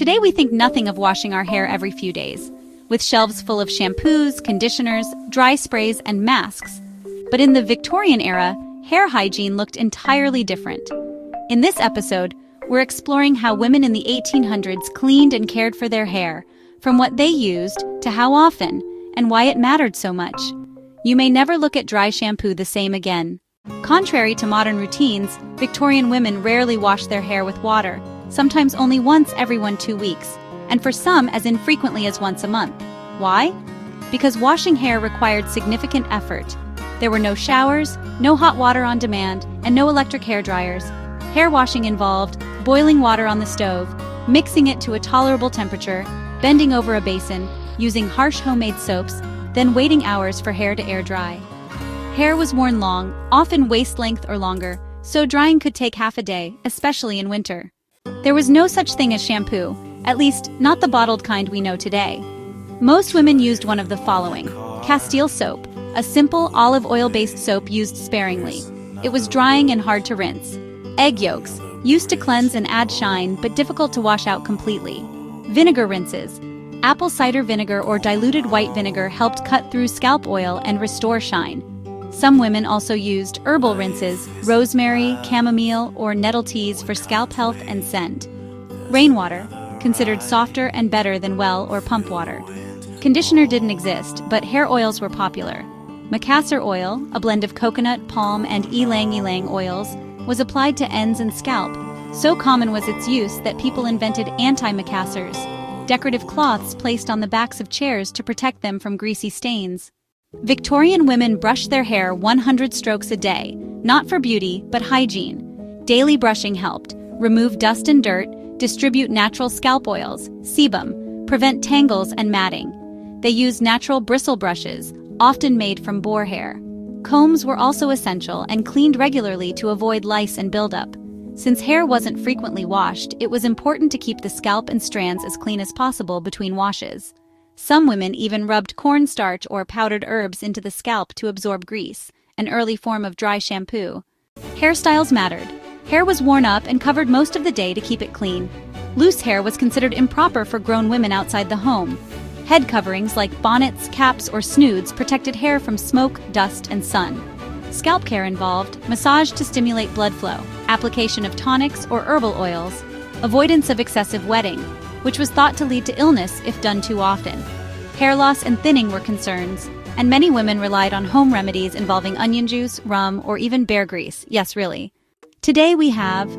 Today we think nothing of washing our hair every few days, with shelves full of shampoos, conditioners, dry sprays, and masks. But in the Victorian era, hair hygiene looked entirely different. In this episode, we're exploring how women in the 1800s cleaned and cared for their hair, from what they used to how often, and why it mattered so much. You may never look at dry shampoo the same again. Contrary to modern routines, Victorian women rarely washed their hair with water, sometimes only once every 2 weeks, and for some as infrequently as once a month. Why? Because washing hair required significant effort. There were no showers, no hot water on demand, and no electric hair dryers. Hair washing involved boiling water on the stove, mixing it to a tolerable temperature, bending over a basin, using harsh homemade soaps, then waiting hours for hair to air dry. Hair was worn long, often waist length or longer, so drying could take half a day, especially in winter. There was no such thing as shampoo, at least not the bottled kind we know today. Most women used one of the following: Castile soap, a simple olive oil-based soap used sparingly. It was drying and hard to rinse. Egg yolks, used to cleanse and add shine but difficult to wash out completely. Vinegar rinses. Apple cider vinegar or diluted white vinegar helped cut through scalp oil and restore shine. Some women also used herbal rinses, rosemary, chamomile, or nettle teas for scalp health and scent. Rainwater, considered softer and better than well or pump water. Conditioner didn't exist, but hair oils were popular. Macassar oil, a blend of coconut, palm, and ylang-ylang oils, was applied to ends and scalp. So common was its use that people invented antimacassars, decorative cloths placed on the backs of chairs to protect them from greasy stains. Victorian women brushed their hair 100 strokes a day, not for beauty, but hygiene. Daily brushing helped remove dust and dirt, distribute natural scalp oils, sebum, prevent tangles and matting. They used natural bristle brushes, often made from boar hair. Combs were also essential and cleaned regularly to avoid lice and buildup. Since hair wasn't frequently washed, it was important to keep the scalp and strands as clean as possible between washes. Some women even rubbed cornstarch or powdered herbs into the scalp to absorb grease, an early form of dry shampoo. Hairstyles mattered. Hair was worn up and covered most of the day to keep it clean. Loose hair was considered improper for grown women outside the home. Head coverings like bonnets, caps, or snoods protected hair from smoke, dust, and sun. Scalp care involved massage to stimulate blood flow, application of tonics or herbal oils, avoidance of excessive wetting, which was thought to lead to illness if done too often. Hair loss and thinning were concerns, and many women relied on home remedies involving onion juice, rum, or even bear grease. Yes, really. Today we have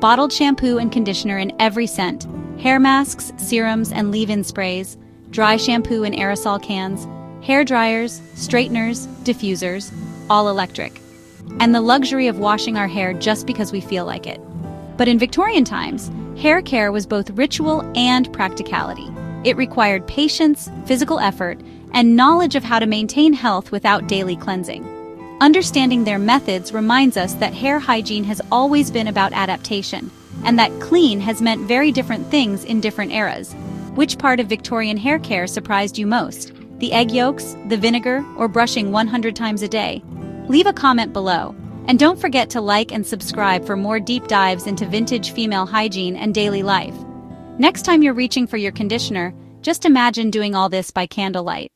bottled shampoo and conditioner in every scent, hair masks, serums, and leave-in sprays, dry shampoo in aerosol cans, hair dryers, straighteners, diffusers, all electric, and the luxury of washing our hair just because we feel like it. But in Victorian times, hair care was both ritual and practicality. It required patience, physical effort, and knowledge of how to maintain health without daily cleansing. Understanding their methods reminds us that hair hygiene has always been about adaptation, and that clean has meant very different things in different eras. Which part of Victorian hair care surprised you most? The egg yolks, the vinegar, or brushing 100 times a day? Leave a comment below. And don't forget to like and subscribe for more deep dives into vintage female hygiene and daily life. Next time you're reaching for your conditioner, just imagine doing all this by candlelight.